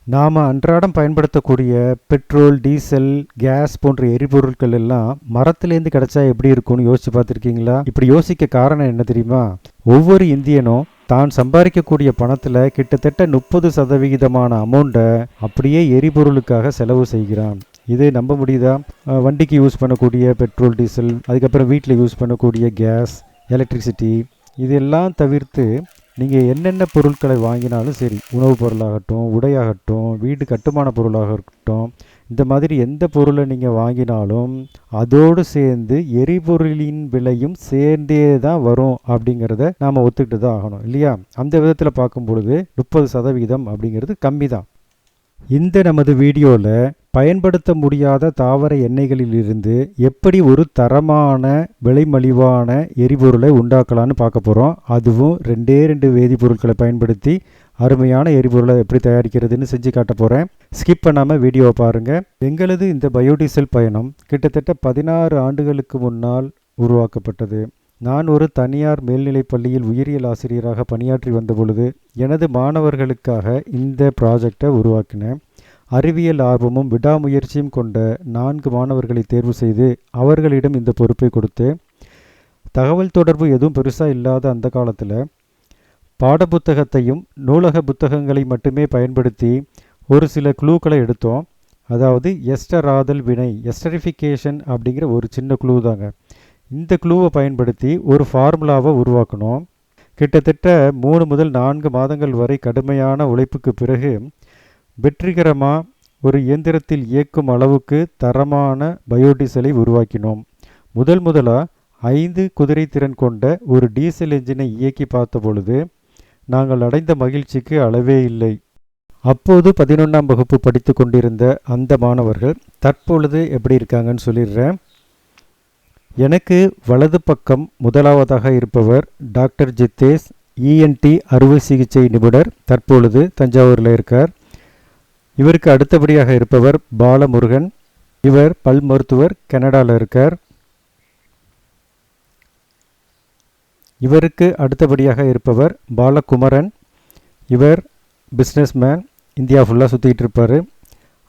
நாம் அன்றாடம் பயன்படுத்தக்கூடிய பெட்ரோல், டீசல், கேஸ் போன்ற எரிபொருட்கள் எல்லாம் மரத்துலேருந்து கிடைச்சா எப்படி இருக்கும்னு யோசிச்சு பார்த்துருக்கீங்களா? இப்படி யோசிக்க காரணம் என்ன தெரியுமா? ஒவ்வொரு இந்தியனும் தான் சம்பாதிக்கக்கூடிய பணத்தில் கிட்டத்தட்ட 30% அமௌண்ட்டை அப்படியே எரிபொருளுக்காக செலவு செய்கிறான். இது நம்ப முடியுதா? வண்டிக்கு யூஸ் பண்ணக்கூடிய பெட்ரோல், டீசல், அதுக்கப்புறம் வீட்டில் யூஸ் பண்ணக்கூடிய கேஸ், எலக்ட்ரிசிட்டி, இதெல்லாம் தவிர்த்து நீங்கள் என்னென்ன பொருட்களை வாங்கினாலும் சரி, உணவுப் பொருளாகட்டும், உடையாகட்டும், வீடு கட்டுமான பொருளாக இருக்கட்டும், இந்த மாதிரி எந்த பொருளை நீங்கள் வாங்கினாலும் அதோடு சேர்ந்து எரிபொருளின் விலையும் சேர்ந்தே தான் வரும் அப்படிங்கிறத நாம் ஒத்துக்கிட்டு தான் ஆகணும் இல்லையா? அந்த விதத்தில் பார்க்கும் பொழுது 30% அப்படிங்கிறது கம்மி தான். இந்த நமது வீடியோவில் பயன்படுத்த முடியாத தாவர எண்ணெய்களிலிருந்து எப்படி ஒரு தரமான விலை மலிவான எரிபொருளை உண்டாக்கலான்னு பார்க்க போகிறோம். அதுவும் ரெண்டு வேதிப்பொருட்களை பயன்படுத்தி அருமையான எரிபொருளை எப்படி தயாரிக்கிறதுன்னு செஞ்சு காட்ட போகிறேன். ஸ்கிப் பண்ணாமல் வீடியோவை பாருங்கள். எங்களது இந்த பயோடீசல் பயணம் கிட்டத்தட்ட 16 ஆண்டுகளுக்கு முன்னால் உருவாக்கப்பட்டது. நான் ஒரு தனியார் மேல்நிலைப் பள்ளியில் உயிரியல் ஆசிரியராக பணியாற்றி வந்த பொழுது எனது மாணவர்களுக்காக இந்த ப்ராஜெக்டை உருவாக்கினேன். அறிவியல் ஆர்வமும் விடாமுயற்சியும் கொண்ட 4 மாணவர்களை தேர்வு செய்து அவர்களிடம் இந்த பொறுப்பை கொடுத்தேன். தகவல் தொடர்பு எதுவும் பெருசாக இல்லாத அந்த காலத்தில் பாடப்புத்தகத்தையும் நூலக புத்தகங்களை மட்டுமே பயன்படுத்தி ஒரு சில க்ளூக்களை எடுத்தோம். அதாவது எஸ்டராதல் வினை, எஸ்டரிஃபிகேஷன் அப்படிங்கிற ஒரு சின்ன க்ளூ தாங்க. இந்த க்ளூவை பயன்படுத்தி ஒரு ஃபார்முலாவை உருவாக்கணும். கிட்டத்தட்ட 3 முதல் 4 மாதங்கள் வரை கடுமையான உழைப்புக்கு பிறகு வெற்றிகரமாக ஒரு இயந்திரத்தில் இயக்கும் அளவுக்கு தரமான பயோடீசலை உருவாக்கினோம். முதலாக 5 குதிரை திறன் கொண்ட ஒரு டீசல் என்ஜினை இயக்கி பார்த்த பொழுது நாங்கள் அடைந்த மகிழ்ச்சிக்கு அளவே இல்லை. அப்போது 11ஆம் வகுப்பு படித்து கொண்டிருந்த அந்த மாணவர்கள் தற்பொழுது எப்படி இருக்காங்கன்னு சொல்லிடுறேன். எனக்கு வலது பக்கம் முதலாவதாக இருப்பவர் டாக்டர் ஜித்தேஷ், இஎன்டி அறுவை சிகிச்சை நிபுணர், தற்பொழுது தஞ்சாவூரில் இருக்கார். இவருக்கு அடுத்தபடியாக இருப்பவர் பாலமுருகன், இவர் பல் மருத்துவர், கனடாவில் இருக்கார். இவருக்கு அடுத்தபடியாக இருப்பவர் பாலகுமரன், இவர் பிஸ்னஸ்மேன், இந்தியா ஃபுல்லாக சுற்றிக்கிட்டு இருப்பார்.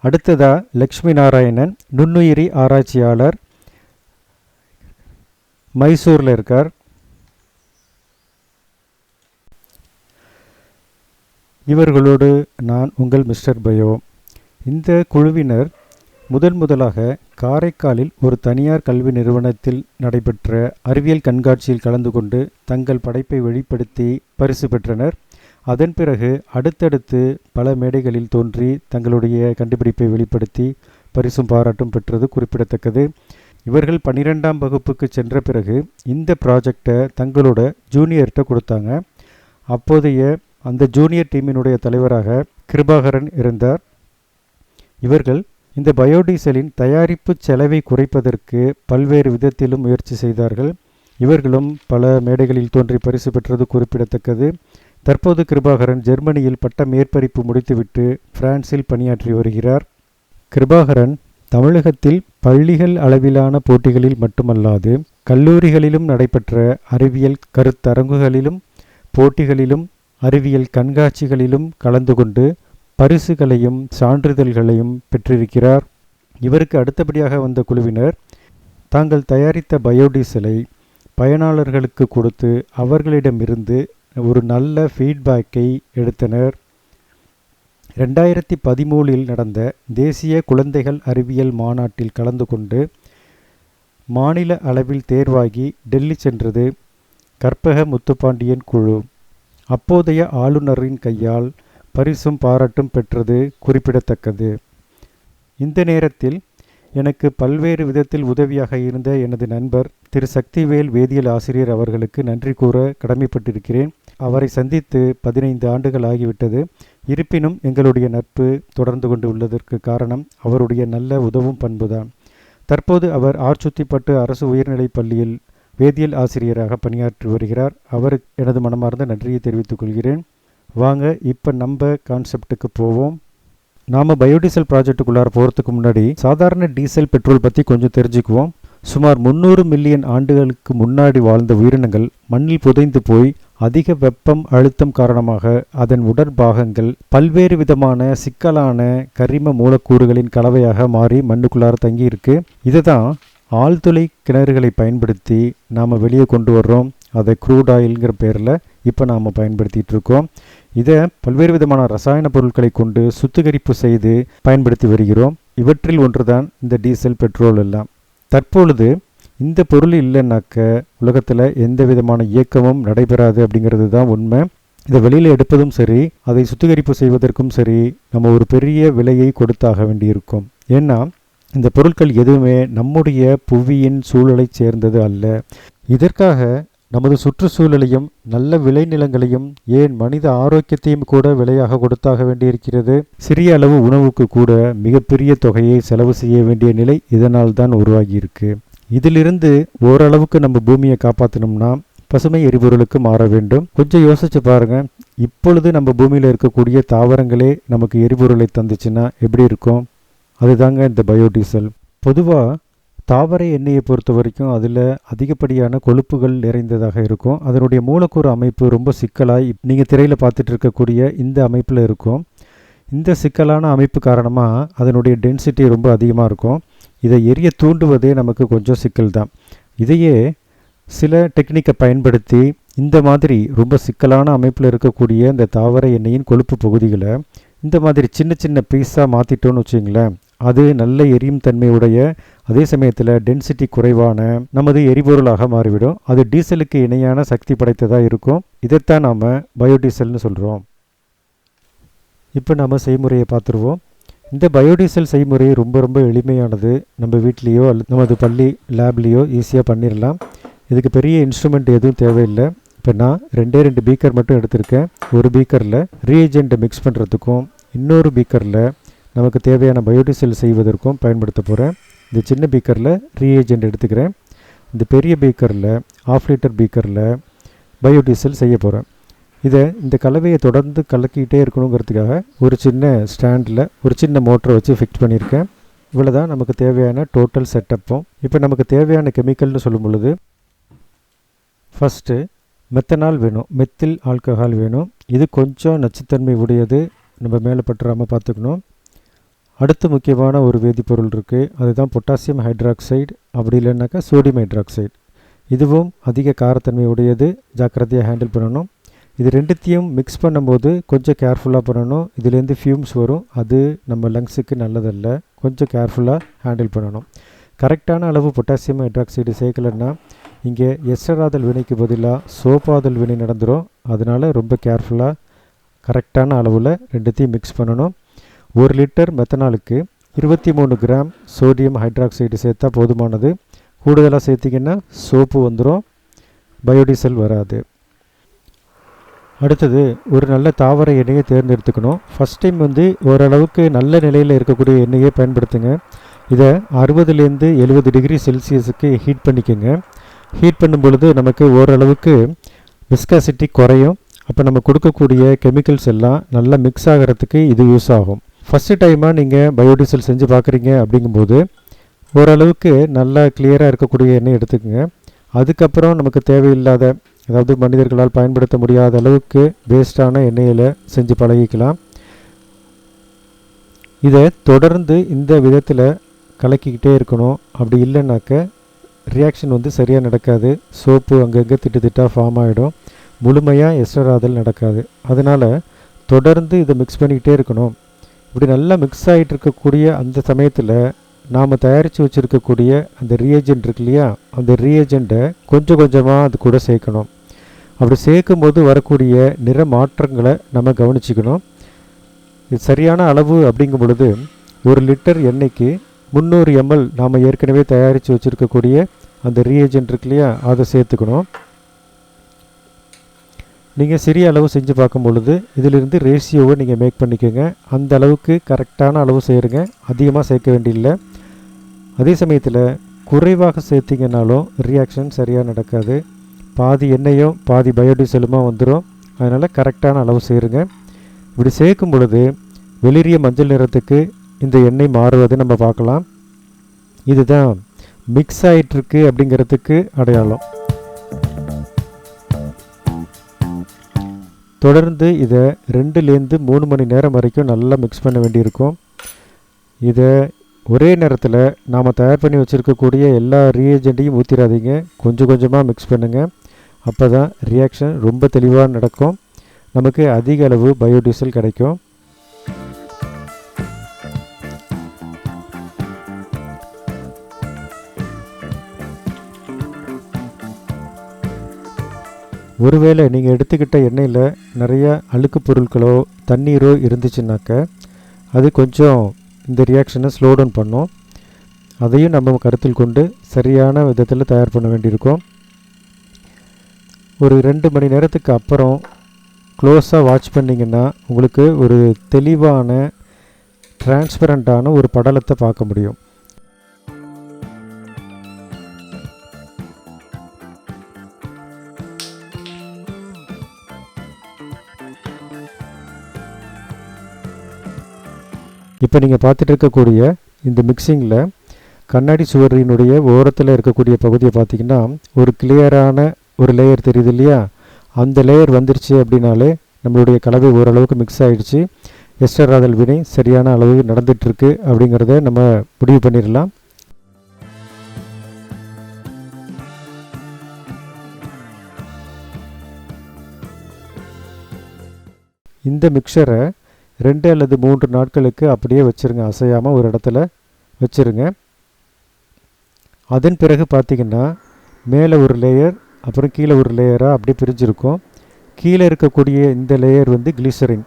அடுத்ததாக லக்ஷ்மி நாராயணன், நுண்ணுயிரி ஆராய்ச்சியாளர், மைசூரில் இருக்கார். இவர்களோடு நான் உங்கள் மிஸ்டர் பயோ. இந்த குழுவினர் முதலாக காரைக்காலில் ஒரு தனியார் கல்வி நிறுவனத்தில் நடைபெற்ற அறிவியல் கண்காட்சியில் கலந்து கொண்டு தங்கள் படைப்பை வெளிப்படுத்தி பரிசு பெற்றனர். அதன் பிறகு அடுத்தடுத்து பல மேடைகளில் தோன்றி தங்களுடைய கண்டுபிடிப்பை வெளிப்படுத்தி பரிசும் பாராட்டும் பெற்றது குறிப்பிடத்தக்கது. இவர்கள் 12ஆம் வகுப்புக்கு சென்ற பிறகு இந்த ப்ராஜெக்டை தங்களோட ஜூனியர்கிட்ட கொடுத்தாங்க. அப்போதைய அந்த ஜூனியர் டீமினுடைய தலைவராக கிருபாகரன் இருந்தார். இவர்கள் இந்த பயோடீசலின் தயாரிப்பு செலவை குறைப்பதற்கு பல்வேறு விதத்திலும் முயற்சி செய்தார்கள். இவர்களும் பல மேடைகளில் தோன்றி பரிசு பெற்றது குறிப்பிடத்தக்கது. தற்போது கிருபாகரன் ஜெர்மனியில் பட்ட மேற்படிப்பு முடித்துவிட்டு பிரான்சில் பணியாற்றி வருகிறார். கிருபாகரன் தமிழகத்தில் பள்ளிகள் அளவிலான போட்டிகளில் மட்டுமல்லாது கல்லூரிகளிலும் நடைபெற்ற அறிவியல் கருத்தரங்குகளிலும் போட்டிகளிலும் அறிவியல் கண்காட்சிகளிலும் கலந்து கொண்டு பரிசுகளையும் சான்றிதழ்களையும் பெற்றிருக்கிறார். இவருக்கு அடுத்தபடியாக வந்த குழுவினர் தாங்கள் தயாரித்த பயோடீசலை பயனாளர்களுக்கு கொடுத்து அவர்களிடமிருந்து ஒரு நல்ல ஃபீட்பேக்கை எடுத்தனர். 2013 நடந்த தேசிய குழந்தைகள் அறிவியல் மாநாட்டில் கலந்து கொண்டு மாநில அளவில் தேர்வாகி டெல்லி சென்றது கற்பக முத்துப்பாண்டியன் குழு. அப்போதைய ஆளுநரின் கையால் பரிசும் பாராட்டும் பெற்றது குறிப்பிடத்தக்கது. இந்த நேரத்தில் எனக்கு பல்வேறு விதத்தில் உதவியாக இருந்த எனது நண்பர் திரு சக்திவேல் வேதியியல் ஆசிரியர் அவர்களுக்கு நன்றி கூற கடமைப்பட்டிருக்கிறேன். அவரை சந்தித்து 15 ஆண்டுகள் ஆகிவிட்டது. இருப்பினும் எங்களுடைய நட்பு தொடர்ந்து கொண்டு உள்ளதற்கு காரணம் அவருடைய நல்ல உதவும் பண்புதான். தற்போது அவர் ஆர்ச்சுத்திப்பட்டு அரசு உயர்நிலைப் பள்ளியில் வேதியியல் ஆசிரியராக பணியாற்றி வருகிறார். அவருக்கு எனது மனமார்ந்த நன்றியை தெரிவித்துக் கொள்கிறேன். வாங்க இப்போ நம்ம கான்செப்டுக்கு போவோம். நாம் பயோடீசல் ப்ராஜெக்டுக்குள்ளார போகிறதுக்கு முன்னாடி சாதாரண டீசல் பெட்ரோல் பற்றி கொஞ்சம் தெரிஞ்சுக்குவோம். சுமார் 300 மில்லியன் ஆண்டுகளுக்கு முன்னாடி வாழ்ந்த உயிரினங்கள் மண்ணில் புதைந்து போய் அதிக வெப்பம் அழுத்தம் காரணமாக அதன் உடற்பாகங்கள் பல்வேறு விதமான சிக்கலான கரிம மூலக்கூறுகளின் கலவையாக மாறி மண்ணுக்குள்ளார தங்கியிருக்கு. இதை தான் ஆழ்துளை கிணறுகளை பயன்படுத்தி நாம் வெளியே கொண்டு வர்றோம். அதை க்ரூட் ஆயில்ங்கிற பேரில் இப்போ நாம் பயன்படுத்திகிட்டு இருக்கோம். இதை பல்வேறு விதமான ரசாயன பொருட்களை கொண்டு சுத்திகரிப்பு செய்து பயன்படுத்தி வருகிறோம். இவற்றில் ஒன்றுதான் இந்த டீசல், பெட்ரோல் எல்லாம். தற்பொழுது இந்த பொருள் இல்லைன்னாக்க உலகத்தில் எந்த விதமான இயக்கமும் நடைபெறாது அப்படிங்கிறது தான் உண்மை. இதை வெளியில் எடுப்பதும் சரி, அதை சுத்திகரிப்பு செய்வதற்கும் சரி, நம்ம ஒரு பெரிய விலையை கொடுத்தாக வேண்டியிருக்கும். ஏன்னா இந்த பொருட்கள் எதுவுமே நம்முடைய புவியின் சூழலை சேர்ந்தது அல்ல. இதற்காக நமது சுற்றுச்சூழலையும் நல்ல விளைநிலங்களையும் ஏன் மனித ஆரோக்கியத்தையும் கூட விலையாக கொடுத்தாக வேண்டியிருக்கிறது. சிறிய அளவு உணவுக்கு கூட மிகப்பெரிய தொகையை செலவு செய்ய வேண்டிய நிலை இதனால் தான் உருவாகியிருக்கு. இதிலிருந்து ஓரளவுக்கு நம்ம பூமியை காப்பாற்றணும்னா பசுமை எரிபொருளுக்கு மாற வேண்டும். கொஞ்சம் யோசிச்சு பாருங்க, இப்பொழுது நம்ம பூமியில் இருக்கக்கூடிய தாவரங்களே நமக்கு எரிபொருளை தந்துச்சுன்னா எப்படி இருக்கும்? அதுதாங்க இந்த பயோடீசல். பொதுவாக தாவர எண்ணெயை பொறுத்த வரைக்கும் அதில் அதிகப்படியான கொழுப்புகள் நிறைந்ததாக இருக்கும். அதனுடைய மூலக்கூறு அமைப்பு ரொம்ப சிக்கலாக நீங்கள் திரையில் பார்த்துட்டு இருக்கக்கூடிய இந்த அமைப்பில் இருக்கும். இந்த சிக்கலான அமைப்பு காரணமாக அதனுடைய டென்சிட்டி ரொம்ப அதிகமாக இருக்கும். இதை எரிய தூண்டுவதே நமக்கு கொஞ்சம் சிக்கல் தான். இதையே சில டெக்னிக்கை பயன்படுத்தி இந்த மாதிரி ரொம்ப சிக்கலான அமைப்பில் இருக்கக்கூடிய இந்த தாவர எண்ணெயின் கொழுப்பு பகுதிகளை இந்த மாதிரி சின்ன சின்ன பீஸாக மாற்றிட்டோன்னு வச்சுங்களேன், அது நல்ல எரியும் தன்மையுடைய அதே சமயத்தில் டென்சிட்டி குறைவான நமது எரிபொருளாக மாறிவிடும். அது டீசலுக்கு இணையான சக்தி படைத்ததாக இருக்கும். இதைத்தான் நாம் பயோடீசல்னு சொல்கிறோம். இப்போ நம்ம செய்முறையை பார்த்துருவோம். இந்த பயோடீசல் செய்முறை ரொம்ப ரொம்ப எளிமையானது. நம்ம வீட்லேயோ அல்லது நமது பள்ளி லேப்லேயோ ஈஸியாக பண்ணிடலாம். இதுக்கு பெரிய இன்ஸ்ட்ருமெண்ட் எதுவும் தேவையில்லை. இப்போ நான் 2 பீக்கர் மட்டும் எடுத்திருக்கேன். ஒரு பீக்கரில் ரீஏஜெண்ட்டை மிக்ஸ் பண்ணுறதுக்கும் இன்னொரு பீக்கரில் நமக்கு தேவையான பயோடீசல் செய்வதற்கும் பயன்படுத்த போகிறேன். இந்த சின்ன பீக்கரில் ரீஏஜெண்ட் எடுத்துக்கிறேன். இந்த பெரிய பீக்கரில் 1/2 லிட்டர் பீக்கரில் பயோடீசல் செய்ய போகிறேன். இந்த கலவையை தொடர்ந்து கலக்கிக்கிட்டே இருக்கணுங்கிறதுக்காக ஒரு சின்ன ஸ்டாண்டில் ஒரு சின்ன மோட்டரை வச்சு ஃபிக்ஸ் பண்ணியிருக்கேன். இவ்வளோ தான் நமக்கு தேவையான டோட்டல் செட்டப்பும். இப்போ நமக்கு தேவையான கெமிக்கல்னு சொல்லும் பொழுது ஃபஸ்ட்டு மெத்தனால் வேணும், மெத்தில் ஆல்கஹால் வேணும். இது கொஞ்சம் நச்சுத்தன்மை உடையது, நம்ம மேலே பட்டுறாமல் பார்த்துக்கணும். அடுத்து முக்கியமான ஒரு வேதிப்பொருள் இருக்குது, அதுதான் பொட்டாசியம் ஹைட்ராக்சைடு, அப்படி இல்லைன்னாக்கா சோடியம் ஹைட்ராக்சைடு. இதுவும் அதிக காரத்தன்மை உடையது, ஜாக்கிரதையாக ஹேண்டில் பண்ணணும். இது ரெண்டுத்தையும் மிக்ஸ் பண்ணும்போது கொஞ்சம் கேர்ஃபுல்லாக பண்ணணும். இதுலேருந்து ஃபியூம்ஸ் வரும், அது நம்ம லங்ஸுக்கு நல்லதல்ல. கொஞ்சம் கேர்ஃபுல்லாக ஹேண்டில் பண்ணணும். கரெக்டான அளவு பொட்டாசியம் ஹைட்ராக்சைடு சேர்க்கலைன்னா இங்கே எஸ்டராதல் வினைக்கு பதிலாக சோப்பாதல் வினை நடந்துடும். அதனால் ரொம்ப கேர்ஃபுல்லாக கரெக்டான அளவில் ரெண்டுத்தையும் மிக்ஸ் பண்ணணும். 1 லிட்டர் மெத்தனாலுக்கு 23 கிராம் சோடியம் ஹைட்ராக்சைடு சேர்த்தா போதுமானது. கூடுதலாக சேர்த்திங்கன்னா சோப்பு வந்துடும், பயோடீசல் வராது. அடுத்தது ஒரு நல்ல தாவர எண்ணெயை தேர்ந்தெடுத்துக்கணும். ஃபஸ்ட் டைம் ஓரளவுக்கு நல்ல நிலையில் இருக்கக்கூடிய எண்ணெயை பயன்படுத்துங்க. இதை 60லேருந்து 70 டிகிரி செல்சியஸுக்கு ஹீட் பண்ணிக்கோங்க. ஹீட் பண்ணும் பொழுது நமக்கு ஓரளவுக்கு விஸ்காசிட்டி குறையும். அப்போ நம்ம கொடுக்கக்கூடிய கெமிக்கல்ஸ் எல்லாம் நல்லா மிக்ஸ் ஆகிறதுக்கு இது யூஸ் ஆகும். ஃபஸ்ட்டு டைமாக நீங்கள் பயோடீசல் செஞ்சு பார்க்குறீங்க அப்படிங்கும்போது ஓரளவுக்கு நல்லா கிளியராக இருக்கக்கூடிய எண்ணெய் எடுத்துக்கோங்க. அதுக்கப்புறம் நமக்கு தேவையில்லாத, அதாவது மனிதர்களால் பயன்படுத்த முடியாத அளவுக்கு வேஸ்டான எண்ணெயில் செஞ்சு பழகிக்கலாம். இதை தொடர்ந்து இந்த விதத்தில் கலக்கிக்கிட்டே இருக்கணும். அப்படி இல்லைன்னாக்க ரியாக்ஷன் சரியாக நடக்காது. சோப்பு அங்கங்கே திட்டாக ஃபார்ம் ஆகிடும். முழுமையாக எஸ்டராதல் நடக்காது. அதனால் தொடர்ந்து இதை மிக்ஸ் பண்ணிக்கிட்டே இருக்கணும். இப்படி நல்லா மிக்ஸ் ஆகிட்டு இருக்கக்கூடிய அந்த சமயத்தில் நாம் தயாரித்து வச்சுருக்கக்கூடிய அந்த ரீஏஜெண்ட் இருக்கு இல்லையா, அந்த ரீஏஜெண்ட்டை கொஞ்சம் கொஞ்சமாக அது கூட சேர்க்கணும். அப்படி சேர்க்கும்போது வரக்கூடிய நிற மாற்றங்களை நம்ம கவனிச்சிக்கணும். இது சரியான அளவு அப்படிங்கும் பொழுது 1 லிட்டர் எண்ணெய்க்கு 300 ml நாம் ஏற்கனவே தயாரித்து வச்சுருக்கக்கூடிய அந்த ரீஏஜெண்ட் இருக்கு இல்லையா, அதை சேர்த்துக்கணும். நீங்கள் சிறிய அளவு செஞ்சு பார்க்கும் பொழுது இதிலிருந்து ரேஷியோவை நீங்கள் மேக் பண்ணிக்கோங்க. அந்த அளவுக்கு கரெக்டான அளவு செய்யுங்க, அதிகமாக சேர்க்க வேண்டியில்லை. அதே சமயத்தில் குறைவாக சேர்த்திங்கனாலும் ரியாக்ஷன் சரியாக நடக்காது. பாதி எண்ணெயும் பாதி பயோடீசலுமாக வந்துடும். அதனால் கரெக்டான அளவு செய்யுங்க. இப்படி சேர்க்கும் பொழுது வெளிரிய மஞ்சள் நிறத்துக்கு இந்த எண்ணெய் மாறுவதை நம்ம பார்க்கலாம். இதுதான் மிக்ஸ் ஆகிட்டுருக்கு அப்படிங்கிறதுக்கு அடையாளம். தொடர்ந்து இதை 2லேருந்து 3 மணி நேரம் வரைக்கும் நல்லா மிக்ஸ் பண்ண வேண்டியிருக்கும். இதை ஒரே நேரத்தில் நாம் தயார் பண்ணி வச்சுருக்கக்கூடிய எல்லா ரியேஜெண்ட்டையும் ஊற்றிடாதீங்க, கொஞ்சம் கொஞ்சமாக மிக்ஸ் பண்ணுங்கள். அப்போ தான் ரியாக்ஷன் ரொம்ப தெளிவாக நடக்கும், நமக்கு அதிக அளவு பயோடீசல் கிடைக்கும். ஒருவேளை நீங்கள் எடுத்துக்கிட்ட எண்ணெயில் நிறைய அழுக்கு பொருட்களோ தண்ணீரோ இருந்துச்சுன்னாக்க அது கொஞ்சம் இந்த ரியாக்ஷனை ஸ்லோ டவுன் பண்ணும். அதையும் நம்ம கருத்தில் கொண்டு சரியான விதத்தில் தயார் பண்ண வேண்டியிருக்கும். ஒரு 2 மணி நேரத்துக்கு அப்புறம் க்ளோஸாக வாட்ச் பண்ணிங்கன்னா உங்களுக்கு ஒரு தெளிவான டிரான்ஸ்பரண்ட்டான ஒரு படலத்தை பார்க்க முடியும். இப்போ நீங்கள் பார்த்துட்டு இருக்கக்கூடிய இந்த மிக்சிங்கில் கண்ணாடி சுவரினுடைய ஓரத்தில் இருக்கக்கூடிய பகுதியை பார்த்திங்கன்னா ஒரு கிளியரான ஒரு லேயர் தெரியுது இல்லையா? அந்த லேயர் வந்துருச்சு அப்படின்னாலே நம்மளுடைய கலவை ஓரளவுக்கு மிக்ஸ் ஆகிடுச்சு, எஸ்டர் ராதல் வினை சரியான அளவு நடந்துகிட்ருக்கு அப்படிங்கிறத நம்ம முடிவு பண்ணிடலாம். இந்த மிக்சரை 2 அல்லது 3 நாட்களுக்கு அப்படியே வச்சுருங்க, அசையாமல் ஒரு இடத்துல வச்சுருங்க. அதன் பிறகு பார்த்திங்கன்னா மேலே ஒரு லேயர் அப்புறம் கீழே ஒரு லேயராக அப்படியே பிரிஞ்சிருக்கும். கீழே இருக்கக்கூடிய இந்த லேயர் வந்து கிளிசரின்,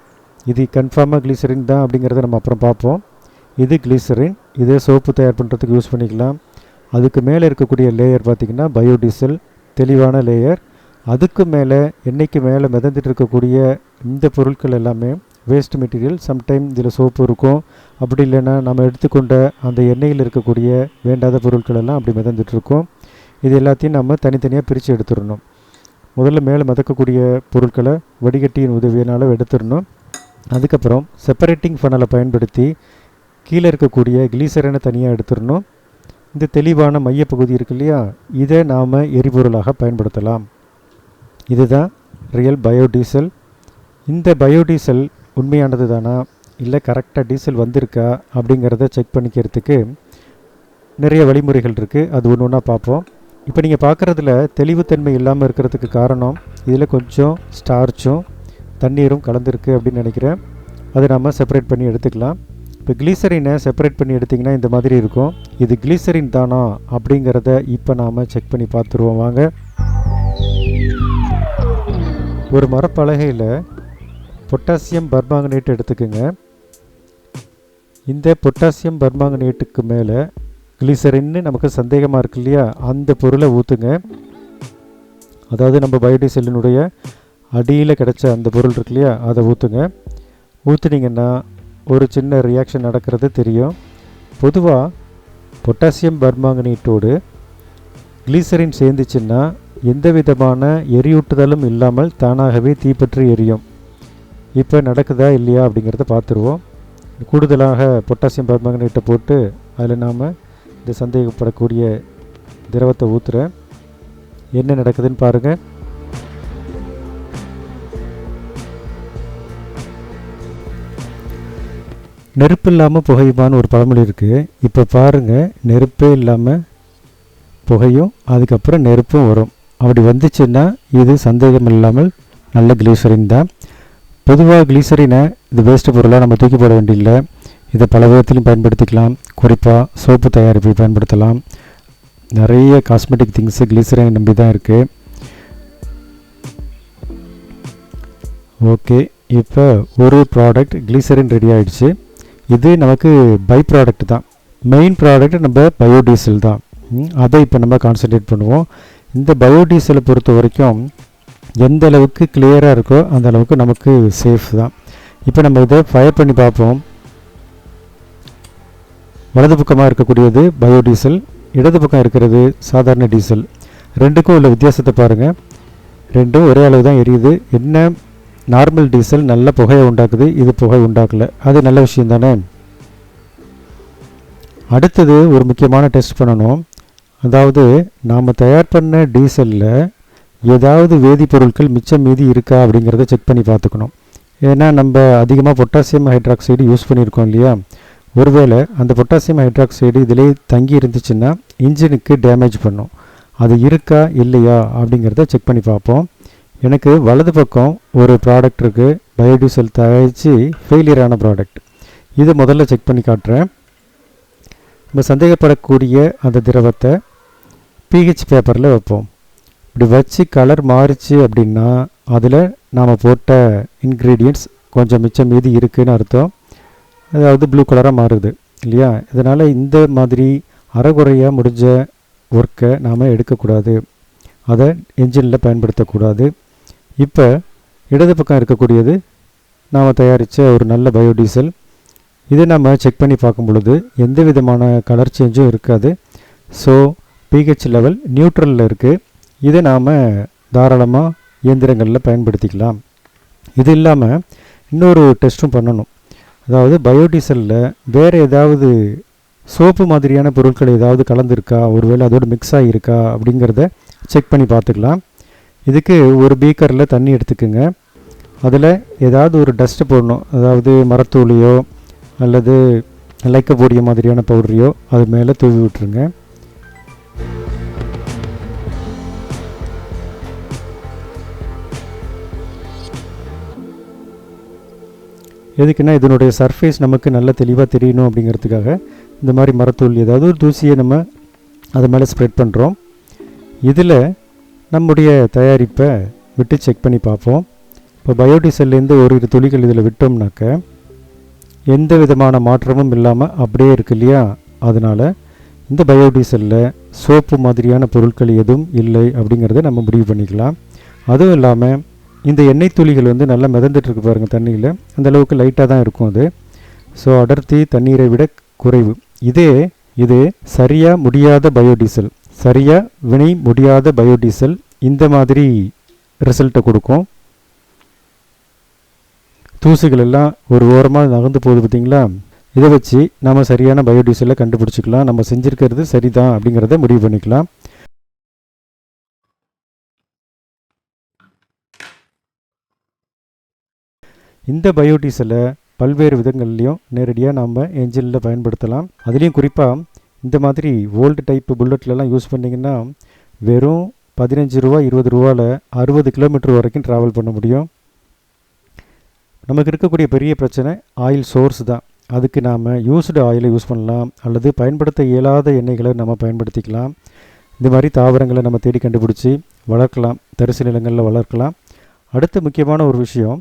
இது கன்ஃபார்மாக கிளிசரின் தான் அப்படிங்கிறத நம்ம அப்புறம் பார்ப்போம். இது கிளிசரின், இதே சோப்பு தயார் பண்ணுறதுக்கு யூஸ் பண்ணிக்கலாம். அதுக்கு மேலே இருக்கக்கூடிய லேயர் பார்த்திங்கன்னா பயோடீசல், தெளிவான லேயர். அதுக்கு மேலே எண்ணெய்க்கு மேலே மிதந்துட்டு இருக்கக்கூடிய இந்த பொருட்கள் எல்லாமே வேஸ்ட் மெட்டீரியல். சம்டைம் இதில் சோப்பு இருக்கும், அப்படி இல்லைன்னா நம்ம எடுத்துக்கொண்ட அந்த எண்ணெயில் இருக்கக்கூடிய வேண்டாத பொருட்கள் எல்லாம் அப்படி மிதந்துட்டுருக்கும். இது எல்லாத்தையும் நம்ம தனித்தனியாக பிரித்து எடுத்துடணும். முதல்ல மேலே மிதக்கக்கூடிய பொருட்களை வடிகட்டியின் உதவியினால் எடுத்துடணும். அதுக்கப்புறம் செப்பரேட்டிங் ஃபனலை பயன்படுத்தி கீழே இருக்கக்கூடிய கிளீசரனை தனியாக எடுத்துடணும். இந்த தெளிவான மையப்பகுதி இருக்கு இல்லையா, இதை நாம் எரிபொருளாக பயன்படுத்தலாம். இதுதான் ரியல் பயோடீசல். இந்த பயோடீசல் உண்மையானது தானா இல்லை கரெக்டாக டீசல் வந்திருக்கா அப்படிங்கிறத செக் பண்ணிக்கிறதுக்கு நிறைய வழிமுறைகள் இருக்குது. அது ஒன்று ஒன்றா பார்ப்போம். இப்போ நீங்கள் பார்க்குறதுல தெளிவுத்தன்மை இல்லாமல் இருக்கிறதுக்கு காரணம் இதில் கொஞ்சம் ஸ்டார்ச்சும் தண்ணீரும் கலந்துருக்கு அப்படின்னு நினைக்கிறேன். அதை நம்ம செப்பரேட் பண்ணி எடுத்துக்கலாம். இப்போ கிளீசரினை செப்பரேட் பண்ணி எடுத்திங்கன்னா இந்த மாதிரி இருக்கும். இது கிளீசரின் தானா அப்படிங்கிறத இப்போ நாம் செக் பண்ணி பார்த்துருவோம் வாங்க. ஒரு மரப்பலகையில் பொட்டாசியம் பர்மாங்கனேட் எடுத்துக்கோங்க. இந்த பொட்டாசியம் பர்மாங்கனேட்டுக்கு மேலே கிளிசரின்னு நமக்கு சந்தேகமாக இருக்கு இல்லையா, அந்த பொருளை ஊற்றுங்க. அதாவது நம்ம பயோடீசலினுடைய அடியில் கிடச்ச அந்த பொருள் இருக்கு இல்லையா, அதை ஊற்றுங்க. ஊற்றுனீங்கன்னா ஒரு சின்ன ரியாக்ஷன் நடக்கிறது தெரியும். பொதுவாக பொட்டாசியம் பர்மாங்கனேட்டோடு கிளிசரின் சேர்ந்துச்சுன்னா எந்த விதமான எரியூட்டுதலும் இல்லாமல் தானாகவே தீப்பற்றி எரியும். இப்போ நடக்குதா இல்லையா அப்படிங்கிறத பார்த்துருவோம். கூடுதலாக பொட்டாசியம் பர்மாங்கனேட்டை போட்டு அதில் நாம் இந்த சந்தேகப்படக்கூடிய திரவத்தை ஊற்றுறேன். என்ன நடக்குதுன்னு பாருங்கள். நெருப்பு இல்லாமல் புகையுமான்னு ஒரு பழமொழி இருக்குது. இப்போ பாருங்கள், நெருப்பே இல்லாமல் புகையும் அதுக்கப்புறம் நெருப்பும் வரும். அப்படி வந்துச்சுன்னா இது சந்தேகம் இல்லாமல் நல்ல கிளீசரின் தான். பொதுவாக கிளீசரினை இது வேஸ்ட்டு பொருளாக நம்ம தூக்கி போட வேண்டியதில்லை. இதை பல விதத்திலையும் பயன்படுத்திக்கலாம். குறிப்பாக சோப்பு தயாரிப்பில் பயன்படுத்தலாம். நிறைய காஸ்மெட்டிக் திங்ஸு கிளீசரினை நம்பி தான் இருக்குது. ஓகே, இப்போ ஒரு ப்ராடக்ட் கிளீசரின் ரெடி ஆகிடுச்சு. இது நமக்கு பை ப்ராடக்ட் தான். மெயின் ப்ராடக்ட் நம்ம பயோடீசல் தான். அதை இப்போ நம்ம கான்சன்ட்ரேட் பண்ணுவோம். இந்த பயோடீசலை பொறுத்த வரைக்கும் எந்த அளவுக்கு கிளியராக இருக்கோ அந்த அளவுக்கு நமக்கு சேஃப் தான். இப்போ நம்ம இதை ஃபயர் பண்ணி பார்ப்போம். வலது பக்கமாக இருக்கக்கூடியது பயோடீசல், இடது பக்கம் இருக்கிறது சாதாரண டீசல். ரெண்டுக்கும் உள்ள வித்தியாசத்தை பாருங்கள். ரெண்டும் ஒரே அளவு தான் எரியுது. என்ன, நார்மல் டீசல் நல்ல புகையை உண்டாக்குது, இது புகை உண்டாக்கலை. அது நல்ல விஷயம் தானே. அடுத்தது ஒரு முக்கியமான டெஸ்ட் பண்ணணும். அதாவது நாம் தயார் பண்ண டீசலில் ஏதாவது வேதிப்பொருட்கள் மிச்சம் மீதி இருக்கா அப்படிங்கிறத செக் பண்ணி பார்த்துக்கணும். ஏன்னா நம்ம அதிகமாக பொட்டாசியம் ஹைட்ராக்சைடு யூஸ் பண்ணியிருக்கோம் இல்லையா, ஒருவேளை அந்த பொட்டாசியம் ஹைட்ராக்சைடு இதிலே தங்கி இருந்துச்சுன்னா இன்ஜினுக்கு டேமேஜ் பண்ணும். அது இருக்கா இல்லையா அப்படிங்கிறத செக் பண்ணி பார்ப்போம். எனக்கு வலது பக்கம் ஒரு ப்ராடக்ட் இருக்குது, பயோடீசல் தயாரித்து ஃபெயிலியரான ப்ராடக்ட். இதை முதல்ல செக் பண்ணி காட்டுறேன். நம்ம சந்தேகப்படக்கூடிய அந்த திரவத்தை பிஹெச் பேப்பரில் வைப்போம். இப்படி வச்சு கலர் மாறிச்சு அப்படின்னா அதில் நாம் போட்ட இன்க்ரீடியன்ட்ஸ் கொஞ்சம் மிச்சம் மீதி இருக்குதுன்னு அர்த்தம். அதாவது ப்ளூ கலராக மாறுது இல்லையா. இதனால் இந்த மாதிரி அரைகுறையாக முடிஞ்ச ஒர்க்கை நாம் எடுக்கக்கூடாது, அதை என்ஜினில் பயன்படுத்தக்கூடாது. இப்போ இடது பக்கம் இருக்கக்கூடியது நாம் தயாரித்த ஒரு நல்ல பயோடீசல். இதை நம்ம செக் பண்ணி பார்க்கும் பொழுது எந்த விதமான கலர் சேஞ்சும் இருக்காது. ஸோ பிஹெச் லெவல் நியூட்ரலில் இருக்குது. இதை நாம் தாராளமாக இயந்திரங்களில் பயன்படுத்திக்கலாம். இது இல்லாமல் இன்னொரு டெஸ்ட்டும் பண்ணணும். அதாவது பயோடீசலில் வேறு ஏதாவது சோப்பு மாதிரியான பொருட்கள் ஏதாவது கலந்துருக்கா, ஒருவேளை அதோடு மிக்ஸ் ஆகியிருக்கா அப்படிங்கிறத செக் பண்ணி பார்த்துக்கலாம். இதுக்கு ஒரு பீக்கரில் தண்ணி எடுத்துக்குங்க. அதில் ஏதாவது ஒரு டஸ்ட்டு போடணும், அதாவது மரத்தூளியோ அல்லது லைக்கோபோடியா மாதிரியான பவுடரையோ அது மேலே தூவி விட்டுருங்க. எதுக்குன்னா இதனுடைய சர்ஃபேஸ் நமக்கு நல்ல தெளிவாக தெரியணும் அப்படிங்கிறதுக்காக இந்த மாதிரி மரத்தூள் ஏதாவது ஒரு தூசியை நம்ம அது மேலே ஸ்ப்ரெட் பண்ணுறோம். இதில் நம்முடைய தயாரிப்பை விட்டு செக் பண்ணி பார்ப்போம். இப்போ பயோடீசல்லேருந்து ஒரு இரு துளிகள் இதில் விட்டோம்னாக்க எந்த விதமான மாற்றமும் இல்லாமல் அப்படியே இருக்கு இல்லையா. அதனால் இந்த பயோடீசலில் சோப்பு மாதிரியான பொருட்கள் எதுவும் இல்லை அப்படிங்கிறத நம்ம முடிவு பண்ணிக்கலாம். அதுவும் இல்லாமல் இந்த எண்ணெய் துளிகள் வந்து நல்லா மிதந்துட்டுருக்கு பாருங்கள் தண்ணியில், அந்தளவுக்கு லைட்டாக தான் இருக்கும் அது. ஸோ அடர்த்தி தண்ணீரை விட குறைவு. இது சரியாக முடியாத பயோடீசல், சரியாக வினை முடியாத பயோடீசல் இந்த மாதிரி ரிசல்ட்டை கொடுக்கும். தூசுகள் எல்லாம் ஒரு ஓரமாக நகர்ந்து போகுது பார்த்திங்களா. இதை வச்சு நம்ம சரியான பயோடீசலை கண்டுபிடிச்சிக்கலாம். நம்ம செஞ்சுருக்கிறது சரிதான் அப்படிங்கிறத முடிவு பண்ணிக்கலாம். இந்த பயோடீசலை பல்வேறு விதங்கள்லையும் நேரடியாக நம்ம என்ஜினில் பயன்படுத்தலாம். அதுலேயும் குறிப்பாக இந்த மாதிரி ஓல்டு டைப்பு புல்லட்லலாம் யூஸ் பண்ணிங்கன்னா வெறும் 15 ரூபா 20 ரூபாவில் 60 கிலோமீட்டர் வரைக்கும் ட்ராவல் பண்ண முடியும். நமக்கு இருக்கக்கூடிய பெரிய பிரச்சனை ஆயில் சோர்ஸ் தான். அதுக்கு நாம் யூஸ்டு ஆயிலை யூஸ் பண்ணலாம், அல்லது பயன்படுத்த இயலாத எண்ணெய்களை நம்ம பயன்படுத்திக்கலாம். இந்த மாதிரி தாவரங்களை நம்ம தேடி கண்டுபிடிச்சி வளர்க்கலாம், தரிசு நிலங்களில் வளர்க்கலாம். அடுத்த முக்கியமான ஒரு விஷயம்,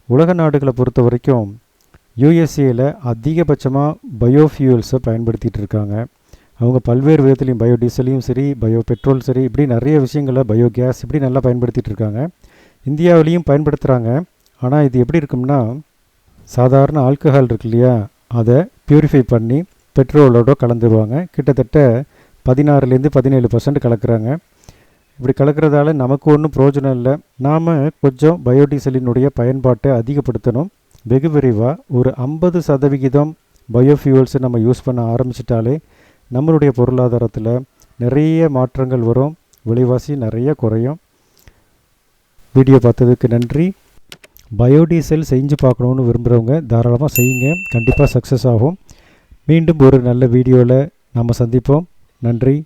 உலக நாடுகளை பொறுத்த வரைக்கும் யூஎஸ்ஏயில் அதிகபட்சமாக பயோஃபியூல்ஸை பயன்படுத்திகிட்டு இருக்காங்க. அவங்க பல்வேறு விதத்துலையும் பயோடீசலையும் சரி, பயோ பெட்ரோல் சரி, இப்படி நிறைய விஷயங்களை பயோகேஸ் இப்படி நல்லா பயன்படுத்திகிட்டு இருக்காங்க. இந்தியாவிலையும் பயன்படுத்துகிறாங்க. ஆனால் இது எப்படி இருக்கும்னா, சாதாரண ஆல்கஹால் இருக்கு இல்லையா, அதை பியூரிஃபை பண்ணி பெட்ரோலோட கலந்துருவாங்க. கிட்டத்தட்ட 16-17% கலக்கிறாங்க. இப்படி கலக்கிறதால நமக்கு ஒன்றும் பிரயோஜனம் இல்லை. நாம் கொஞ்சம் பயோடீசலினுடைய பயன்பாட்டை அதிகப்படுத்தணும். வெகு விரைவாக ஒரு 50% பயோஃபியூல்ஸை நம்ம யூஸ் பண்ண ஆரம்பிச்சிட்டாலே நம்மளுடைய பொருளாதாரத்தில் நிறைய மாற்றங்கள் வரும், விலைவாசி நிறைய குறையும். வீடியோ பார்த்ததுக்கு நன்றி. பயோடீசல் செஞ்சு பார்க்கணுன்னு விரும்புகிறவங்க தாராளமாக செய்யுங்க, கண்டிப்பாக சக்ஸஸ் ஆகும். மீண்டும் ஒரு நல்ல வீடியோவில் நாம் சந்திப்போம். நன்றி.